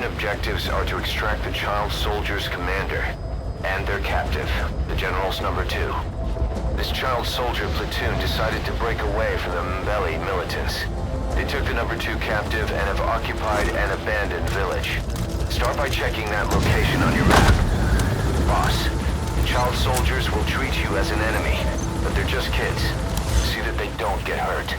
Mission objectives are to extract the child soldier's commander and their captive, the General's number 2. This child soldier platoon decided to break away from the Mbeli militants. They took the number 2 captive and have occupied an abandoned village. Start by checking that location on your map. Boss, the child soldiers will treat you as an enemy, but they're just kids. See that they don't get hurt.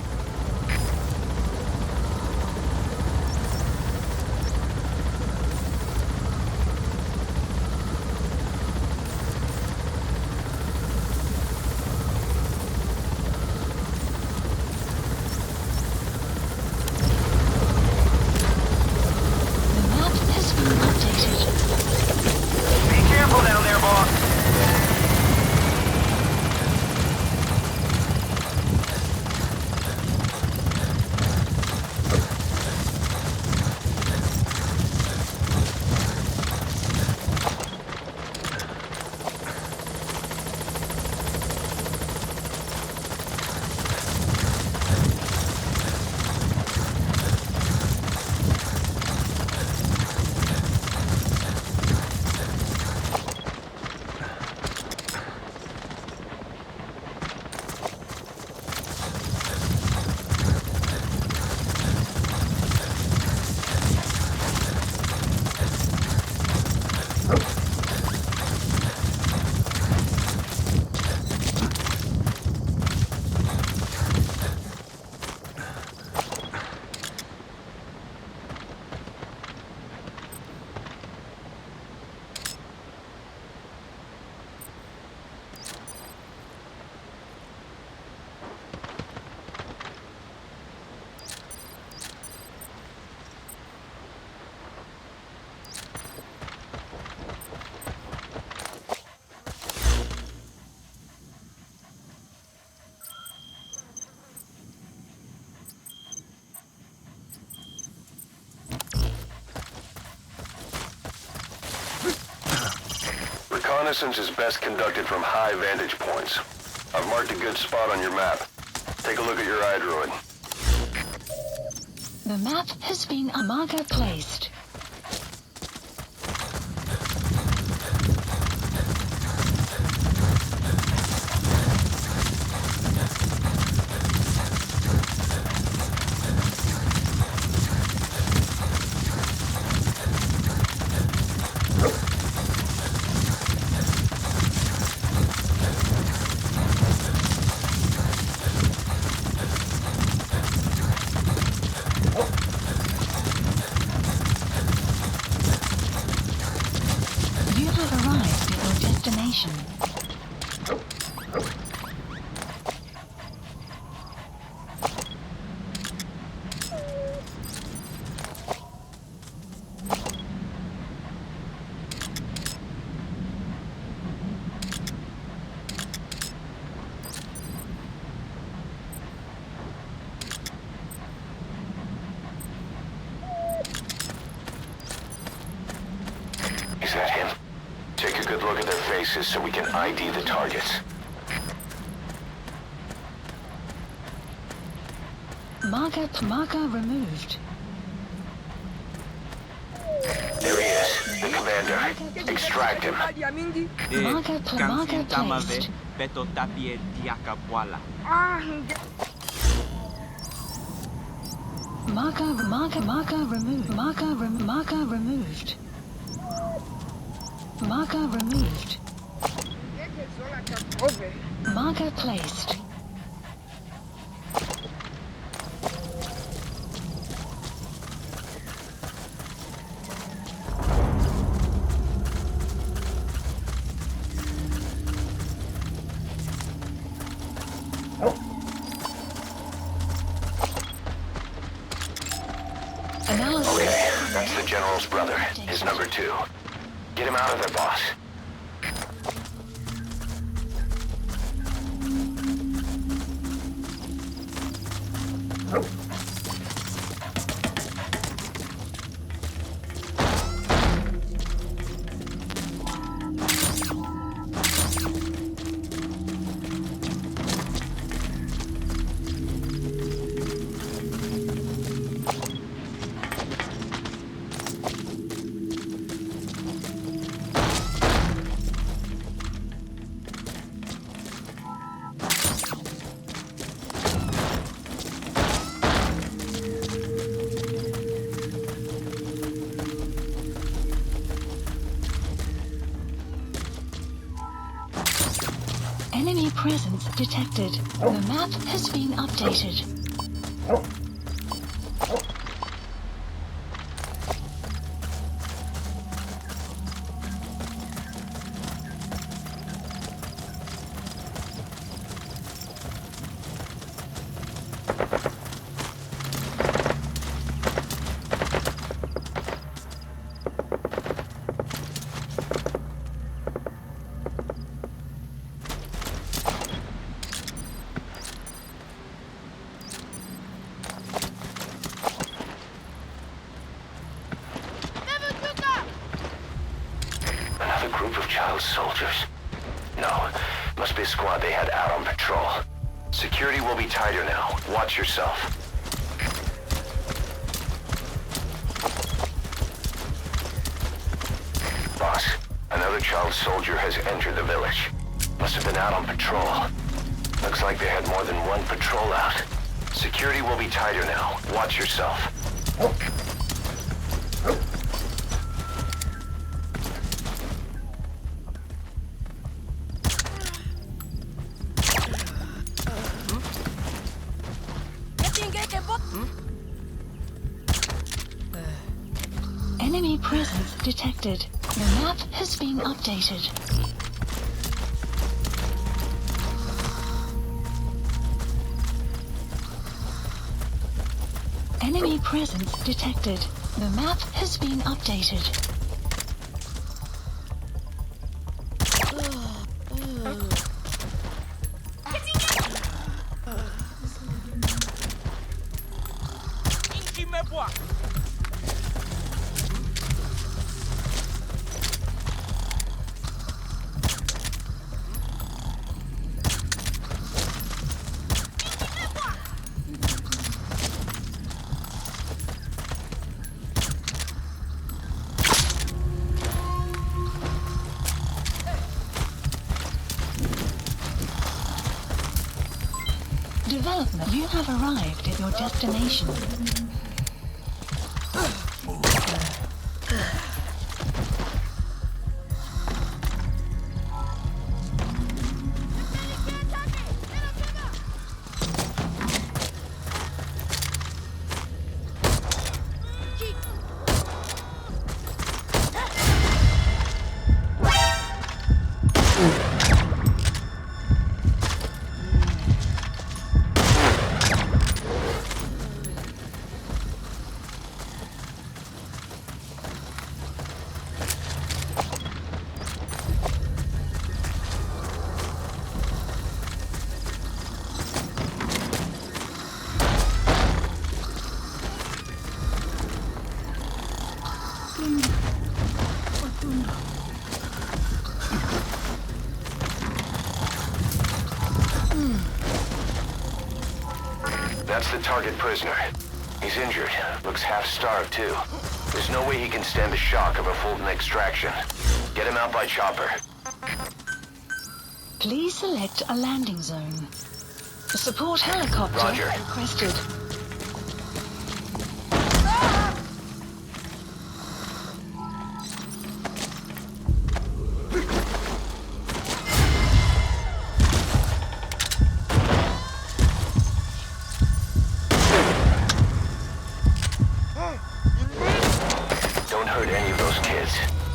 Reconnaissance is best conducted from high vantage points. I've marked a good spot on your map. Take a look at your iDroid. The map has been marker placed. Destination. Is that him? Take a good look at their faces so we can ID the targets. Marker removed. There he is, the commander. Extract him. Marker placed. Marker removed. Marker removed. Marker removed. Marker placed. Analysis. Okay, that's the General's brother, his number 2. Get him out of there, boss. Enemy presence detected. The map has been updated. Another group of child soldiers. No, must be a squad they had out on patrol. Security will be tighter now. Watch yourself. Boss, another child soldier has entered the village. Must have been out on patrol. Looks like they had more than one patrol out. Security will be tighter now. Watch yourself. Enemy presence detected. The map has been updated. Enemy presence detected. The map has been updated. Development, you have arrived at your destination. That's the target prisoner. He's injured. Looks half-starved, too. There's no way he can stand the shock of a Fulton extraction. Get him out by chopper. Please select a landing zone. A support helicopter Roger. requested. Don't hurt any of those kids.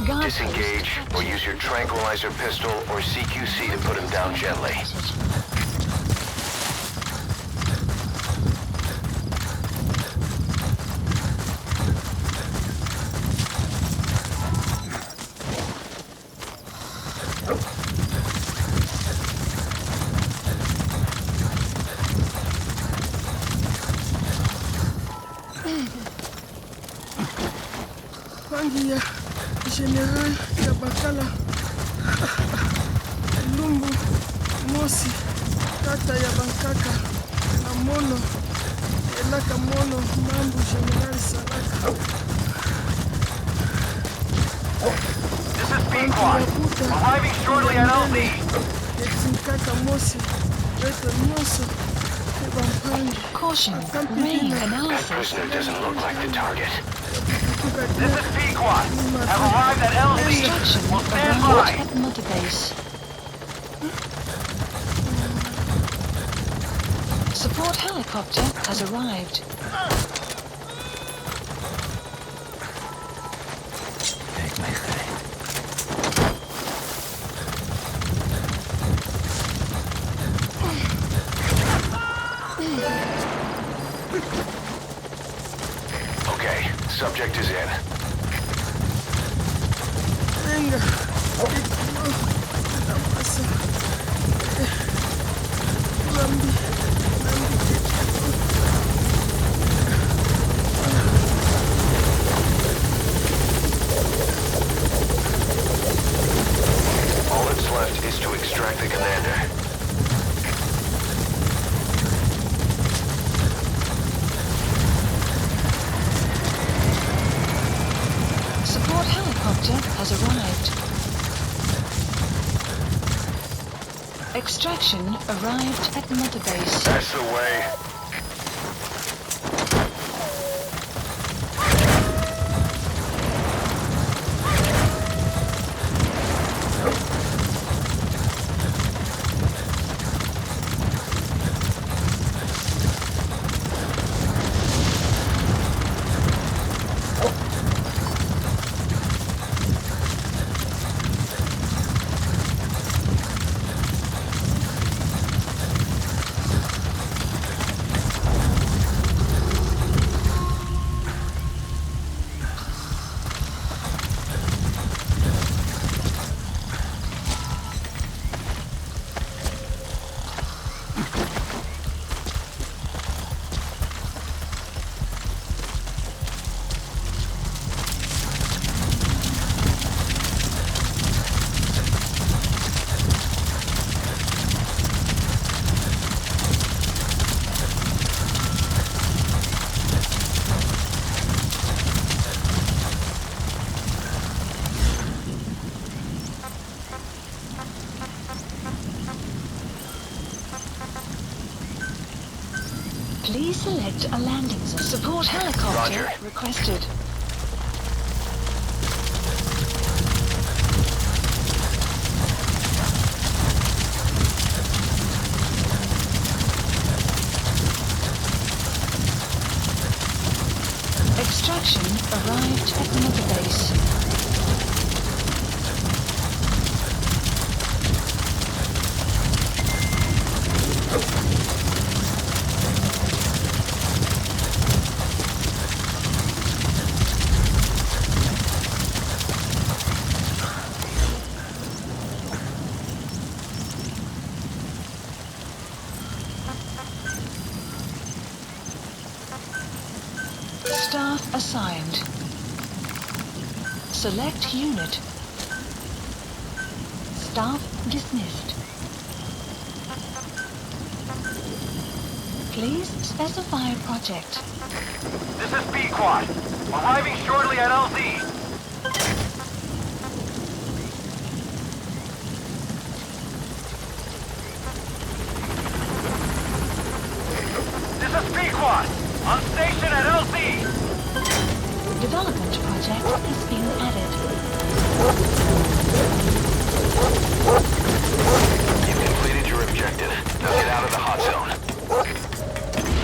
Guard Disengage post or use your tranquilizer pistol or CQC to put him down gently. Rangi ya General ya Bakala Lumbu Mosi Kata ya Bankaka na Mono Elaka Mono Mambu General Salaka. This is Pequod. Arriving shortly at LZ. Etsinkaka Mosi Beto Moso Ebampangi. Caution, rain That analysis. prisoner doesn't look like the target. This is Pequod. Have arrived at LZ. Extraction Will stand arrived by. at Mother Base. Support helicopter has arrived. Okay, subject is in. Venga. La masa. Lambi. All that's left is to extract the commander. Support helicopter has arrived. Extraction arrived at Mother Base. That's the way. Please select a landing zone. Support helicopter Roger. requested. Extraction arrived at Mother Base. Staff assigned. Select unit. Staff dismissed. Please specify project. This is B-Quad. Arriving shortly at LZ. This is B-Quad. On station at LZ. Development project is being added. You've completed your objective. Now get out of the hot zone.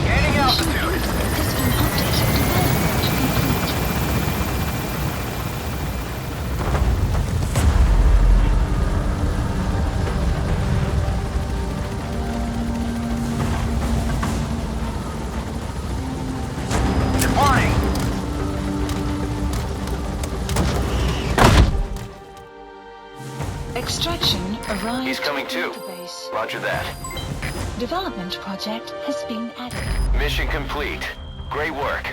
Gaining altitude. Has been updated. Development complete. Departing. Extraction arrived. He's coming too. at the base. Roger that. Development project has been added. Mission complete. Great work.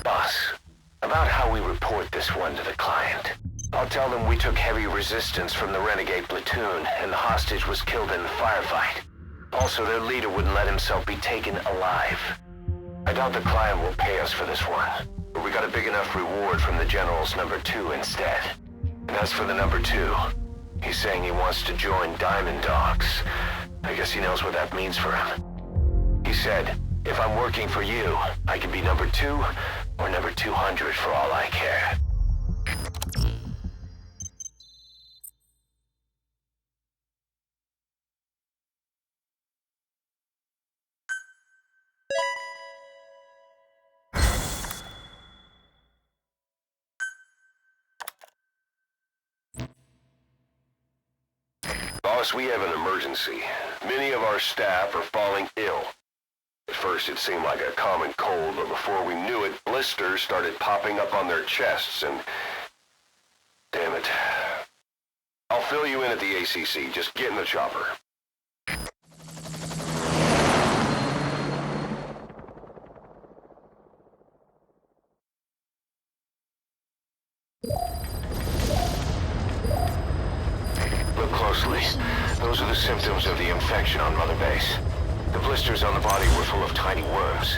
Boss, about how we report this one to the client. I'll tell them we took heavy resistance from the renegade platoon and the hostage was killed in the firefight. Also, their leader wouldn't let himself be taken alive. I doubt the client will pay us for this one, but we got a big enough reward from the General's number 2 instead. And as for the number 2, he's saying he wants to join Diamond Dogs. I guess he knows what that means for him. He said, If I'm working for you, I can be number 2 or number 200 for all I care. Boss, we have an emergency. Many of our staff are falling ill. At first it seemed like a common cold, but before we knew it, blisters started popping up on their chests and... Damn it. I'll fill you in at the ACC. Just get in the chopper. Look closely. Those are the symptoms of the infection on Mother Base. The blisters on the body were full of tiny worms.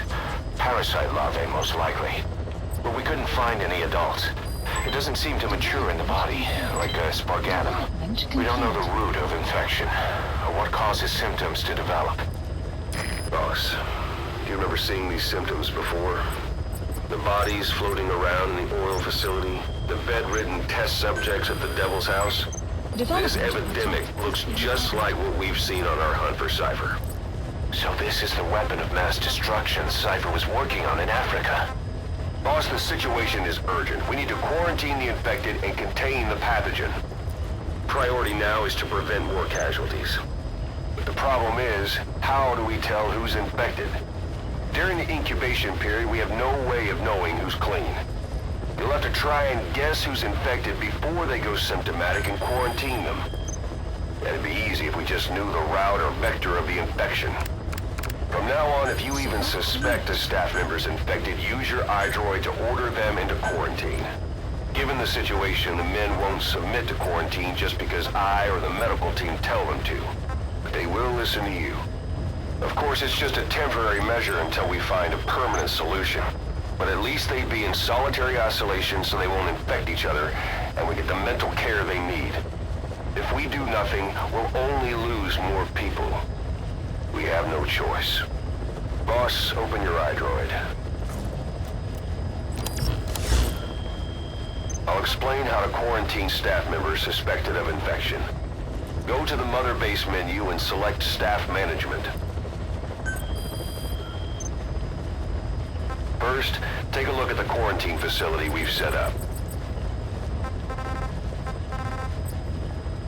Parasite larvae, most likely. But we couldn't find any adults. It doesn't seem to mature in the body, like a spargatum. We don't know the root of infection, or what causes symptoms to develop. Boss, do you remember seeing these symptoms before? The bodies floating around in the oil facility, the bedridden test subjects at the Devil's House. This epidemic looks just like what we've seen on our hunt for Cypher. So this is the weapon of mass destruction Cypher was working on in Africa. Boss, the situation is urgent. We need to quarantine the infected and contain the pathogen. Priority now is to prevent more casualties. But the problem is, how do we tell who's infected? During the incubation period, we have no way of knowing who's clean. You'll have to try and guess who's infected before they go symptomatic and quarantine them. It'd be easy if we just knew the route or vector of the infection. From now on, if you even suspect a staff member's infected, use your iDroid to order them into quarantine. Given the situation, the men won't submit to quarantine just because I or the medical team tell them to. But they will listen to you. Of course, it's just a temporary measure until we find a permanent solution. But at least they'd be in solitary isolation so they won't infect each other, and we get the mental care they need. If we do nothing, we'll only lose more people. We have no choice. Boss, open your iDroid. I'll explain how to quarantine staff members suspected of infection. Go to the Mother Base menu and select Staff Management. First, take a look at the quarantine facility we've set up.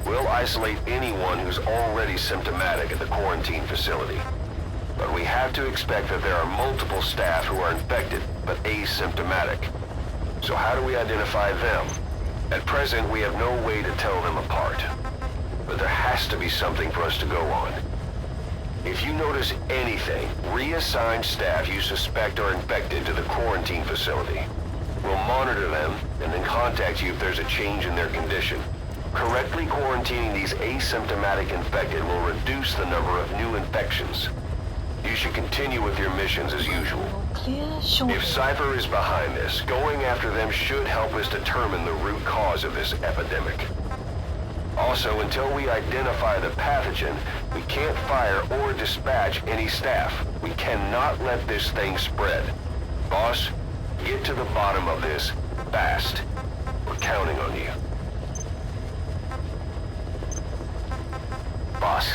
We'll isolate anyone who's already symptomatic at the quarantine facility. But we have to expect that there are multiple staff who are infected, but asymptomatic. So how do we identify them? At present, we have no way to tell them apart. But there has to be something for us to go on. If you notice anything, reassign staff you suspect are infected to the quarantine facility. We'll monitor them and then contact you if there's a change in their condition. Correctly quarantining these asymptomatic infected will reduce the number of new infections. You should continue with your missions as usual. If Cypher is behind this, going after them should help us determine the root cause of this epidemic. Also, until we identify the pathogen, we can't fire or dispatch any staff. We cannot let this thing spread. Boss, get to the bottom of this fast. We're counting on you. Boss,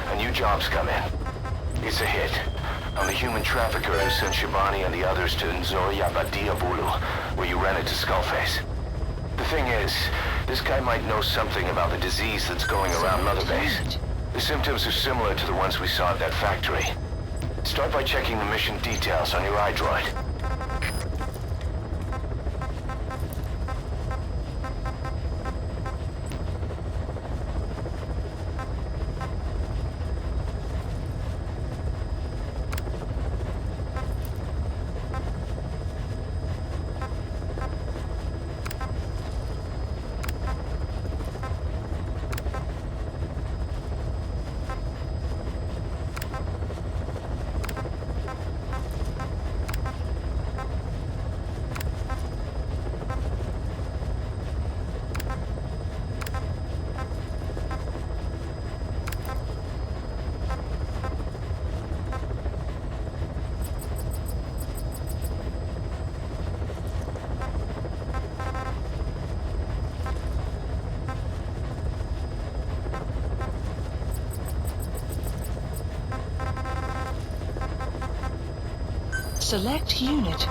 a new job's come in. It's a hit. I'm the human trafficker who sent Shabani and the others to Nzoya Badia Bulu, where you ran into Skullface. The thing is, this guy might know something about the disease that's going around Mother Base. The symptoms are similar to the ones we saw at that factory. Start by checking the mission details on your iDroid. Select unit.